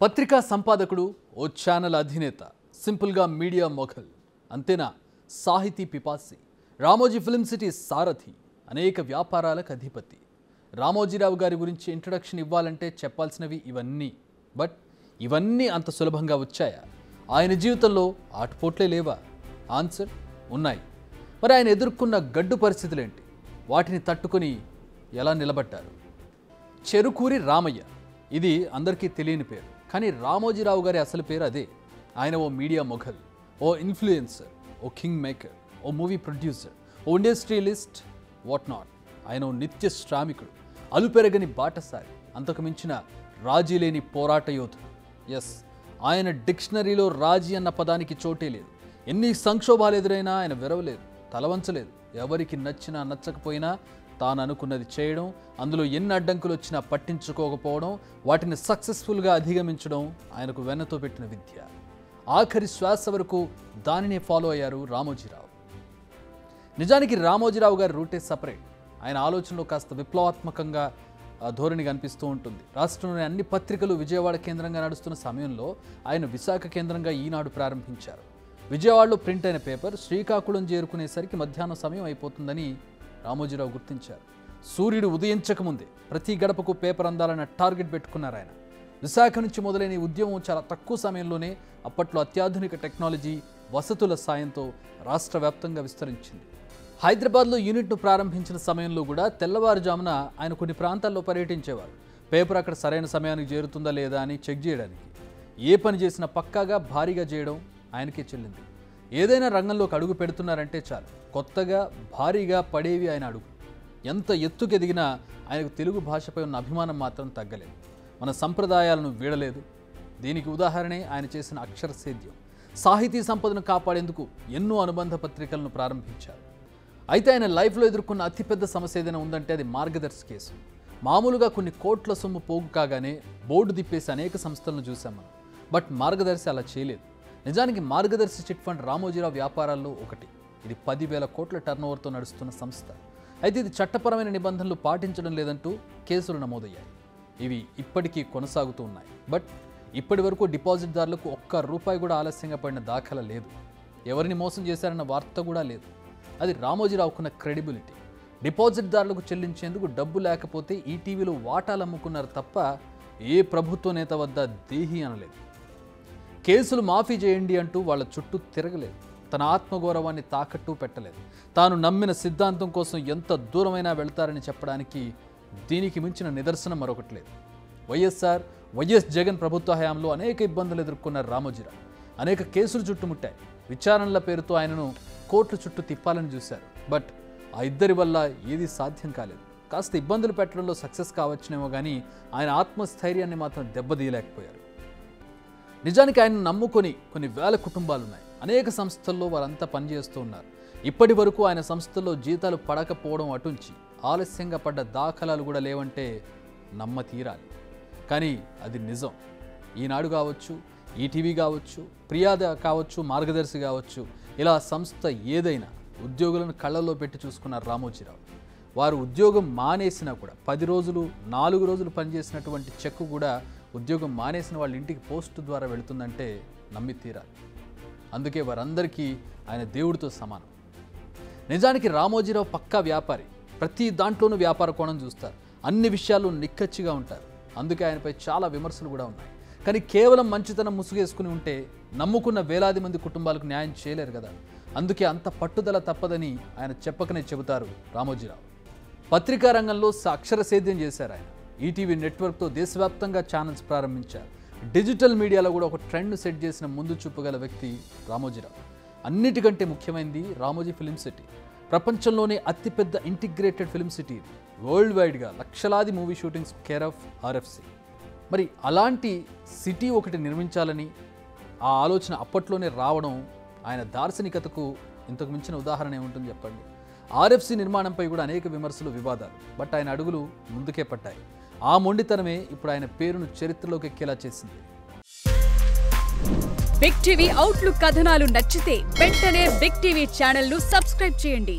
పత్రికా సంపాదకుడు, ఓ ఛానల్ అధినేత, సింపుల్గా మీడియా మొఘల్, అంతేనా సాహితీ పిపాసి, రామోజీ ఫిల్మ్ సిటీ సారథి, అనేక వ్యాపారాలకు అధిపతి. రామోజీరావు గారి గురించి ఇంట్రడక్షన్ ఇవ్వాలంటే చెప్పాల్సినవి ఇవన్నీ. బట్ ఇవన్నీ అంత సులభంగా వచ్చాయా? ఆయన జీవితంలో ఆటుపోట్లే లేవా? ఆన్సర్ ఉన్నాయి. మరి ఆయన ఎదుర్కొన్న గడ్డు పరిస్థితులేంటి? వాటిని తట్టుకొని ఎలా నిలబడ్డారు? చెరుకూరి రామయ్య, ఇది అందరికీ తెలియని పేరు. కానీ రామోజీరావు గారి అసలు పేరు అదే. ఆయన ఓ మీడియా మొఘల్, ఓ ఇన్ఫ్లుయెన్సర్, ఓ కింగ్ మేకర్, ఓ మూవీ ప్రొడ్యూసర్, ఓ ఇండస్ట్రియలిస్ట్, వాట్ నాట్. ఆయన ఓ నిత్య శ్రామికుడు, అలుపెరగని బాటసారి, అంతకు మించిన రాజీ లేని పోరాట యోధుడు. ఎస్, ఆయన డిక్షనరీలో రాజీ అన్న పదానికి చోటే లేదు. ఎన్ని సంక్షోభాలు ఎదురైనా ఆయన విరవలేదు, తలవంచలేదు. ఎవరికి నచ్చినా నచ్చకపోయినా తాను అనుకున్నది చేయడం, అందులో ఎన్ని అడ్డంకులు వచ్చినా పట్టించుకోకపోవడం, వాటిని సక్సెస్ఫుల్గా అధిగమించడం ఆయనకు వెన్నతో పెట్టిన విద్య. ఆఖరి శ్వాస వరకు దానినే ఫాలో అయ్యారు రామోజీరావు. నిజానికి రామోజీరావు గారి రూటే సపరేట్. ఆయన ఆలోచనలో కాస్త విప్లవాత్మకంగా ధోరణి కనిపిస్తూ ఉంటుంది. రాష్ట్రంలోని అన్ని పత్రికలు విజయవాడ కేంద్రంగా నడుస్తున్న సమయంలో ఆయన విశాఖ కేంద్రంగా ఈనాడు ప్రారంభించారు. విజయవాడలో ప్రింట్ అయిన పేపర్ శ్రీకాకుళం చేరుకునేసరికి మధ్యాహ్నం సమయం అయిపోతుందని రామోజీరావు గుర్తించారు. సూర్యుడు ఉదయించకముందే ప్రతి గడపకు పేపర్ అందాలన్న టార్గెట్ పెట్టుకున్నారు ఆయన. విశాఖ నుంచి మొదలైన ఈ ఉద్యమం చాలా తక్కువ సమయంలోనే అప్పట్లో అత్యాధునిక టెక్నాలజీ, వసతుల సాయంతో రాష్ట్ర వ్యాప్తంగా విస్తరించింది. హైదరాబాద్లో యూనిట్ను ప్రారంభించిన సమయంలో కూడా తెల్లవారుజామున ఆయన కొన్ని ప్రాంతాల్లో పర్యటించేవారు. పేపర్ అక్కడ సరైన సమయానికి చేరుతుందా లేదా అని చెక్ చేయడానికి. ఏ పని చేసినా పక్కాగా భారీగా చేయడం ఆయనకే చెల్లింది. ఏదైనా రంగంలోకి అడుగు పెడుతున్నారంటే చాలు, కొత్తగా భారీగా పడేవి ఆయన అడుగు. ఎంత ఎత్తుకు ఎదిగినా ఆయనకు తెలుగు భాషపై ఉన్న అభిమానం మాత్రం తగ్గలేదు. మన సంప్రదాయాలను వీడలేదు. దీనికి ఉదాహరణే ఆయన చేసిన అక్షర సేద్యం. సాహితీ సంపదను కాపాడేందుకు ఎన్నో అనుబంధ పత్రికలను ప్రారంభించారు. అయితే ఆయన లైఫ్లో ఎదుర్కొన్న అతిపెద్ద సమస్య ఏదైనా ఉందంటే అది మార్గదర్శి కేసు. మామూలుగా కొన్ని కోట్ల సొమ్ము పోగు కాగానే బోర్డు తిప్పేసి అనేక సంస్థలను చూసాం మనం. బట్ మార్గదర్శి అలా చేయలేదు. నిజానికి మార్గదర్శి చిట్ ఫండ్ రామోజీరావు వ్యాపారాల్లో ఒకటి. ఇది 10,000 కోట్ల టర్నోవర్తో నడుస్తున్న సంస్థ. అయితే ఇది చట్టపరమైన నిబంధనలు పాటించడం లేదంటూ కేసులు నమోదయ్యాయి. ఇవి ఇప్పటికీ కొనసాగుతూ ఉన్నాయి. బట్ ఇప్పటి వరకు డిపాజిట్దారులకు ఒక్క రూపాయి కూడా ఆలస్యంగా పడిన దాఖలా లేదు. ఎవరిని మోసం చేశారన్న వార్త కూడా లేదు. అది రామోజీరావుకున్న క్రెడిబిలిటీ. డిపాజిట్దారులకు చెల్లించేందుకు డబ్బు లేకపోతే ఈటీవీలో వాటాలు అమ్ముకున్నారు తప్ప ఏ ప్రభుత్వ నేత వద్ద దేహి అనలేదు. కేసులు మాఫీ చేయండి అంటూ వాళ్ళ చుట్టూ తిరగలేదు. తన ఆత్మగౌరవాన్ని తాకట్టు పెట్టలేదు. తాను నమ్మిన సిద్ధాంతం కోసం ఎంత దూరమైనా వెళ్తారని చెప్పడానికి దీనికి మించిన నిదర్శనం మరొకటి లేదు. వైఎస్ జగన్ ప్రభుత్వ హయాంలో అనేక ఇబ్బందులు ఎదుర్కొన్న రామోజీరావు అనేక కేసులు చుట్టుముట్టాయి. విచారణల పేరుతో ఆయనను కోర్టు చుట్టూ తిప్పాలని చూశారు. బట్ ఆ ఇద్దరి వల్ల ఏది సాధ్యం కాలేదు. కాస్త ఇబ్బందులు పెట్టడంలో సక్సెస్ కావచ్చునేమో కానీ ఆయన ఆత్మస్థైర్యాన్ని మాత్రం దెబ్బతీయలేకపోయారు. నిజానికి ఆయన నమ్ముకొని కొన్ని వేల కుటుంబాలున్నాయి. అనేక సంస్థల్లో వారంతా పనిచేస్తూ ఉన్నారు. ఇప్పటి వరకు ఆయన సంస్థల్లో జీతాలు పడకపోవడం అటుంచి ఆలస్యంగా పడ్డ దాఖలాలు కూడా లేవంటే నమ్మ తీరాలి. కానీ అది నిజం. ఈనాడు కావచ్చు, ఈటీవీ కావచ్చు, ప్రియాద కావచ్చు, మార్గదర్శి కావచ్చు, ఇలా సంస్థ ఏదైనా ఉద్యోగులను కళ్ళల్లో పెట్టి చూసుకున్నారు రామోజీరావు. వారు ఉద్యోగం మానేసినా కూడా 10 రోజులు 4 రోజులు పనిచేసినటువంటి చెక్కు కూడా ఉద్యోగం మానేసిన వాళ్ళ ఇంటికి పోస్టు ద్వారా వెళుతుందంటే నమ్మి తీరాలి. అందుకే వారందరికీ ఆయన దేవుడితో సమానం. నిజానికి రామోజీరావు పక్కా వ్యాపారి. ప్రతి దాంట్లోనూ వ్యాపార కోణం చూస్తారు. అన్ని విషయాల్లో నిక్కచ్చిగా ఉంటారు. అందుకే ఆయనపై చాలా విమర్శలు కూడా ఉన్నాయి. కానీ కేవలం మంచితనం ముసుగేసుకుని ఉంటే నమ్ముకున్న వేలాది మంది కుటుంబాలకు న్యాయం చేయలేరు కదా. అందుకే అంత పట్టుదల తప్పదని ఆయన చెప్పకనే చెబుతారు రామోజీరావు. పత్రికా రంగంలో అక్షర సేద్యం చేశారు ఆయన. ఈటీవీ నెట్వర్క్తో దేశవ్యాప్తంగా ఛానల్స్ ప్రారంభించారు. డిజిటల్ మీడియాలో కూడా ఒక ట్రెండ్ సెట్ చేసిన ముందు చూపు గల వ్యక్తి రామోజీరావు. అన్నిటికంటే ముఖ్యమైనది రామోజీ ఫిల్మ్ సిటీ. ప్రపంచంలోనే అతిపెద్ద ఇంటిగ్రేటెడ్ ఫిల్మ్ సిటీ ఇది. వరల్డ్ వైడ్గా లక్షలాది movie shootings care of RFC. మరి అలాంటి సిటీ ఒకటి నిర్మించాలని ఆ ఆలోచన అప్పట్లోనే రావడం ఆయన దార్శనికతకు ఇంతకు మించిన ఉదాహరణ ఏముంటుంది చెప్పండి. ఆర్ఎఫ్సి నిర్మాణంపై కూడా అనేక విమర్శలు, వివాదాలు. బట్ ఆయన అడుగులు ముందుకే పట్టాయి. ఆ మొండితనమే ఇప్పుడు ఆయన పేరును చరిత్రలోకి ఎక్కేలా చేసింది. బిగ్ టీవీ అవుట్లుక్ కథనాలు నచ్చితే వెంటనే బిగ్ టీవీ ఛానల్ ను సబ్స్క్రైబ్ చేయండి.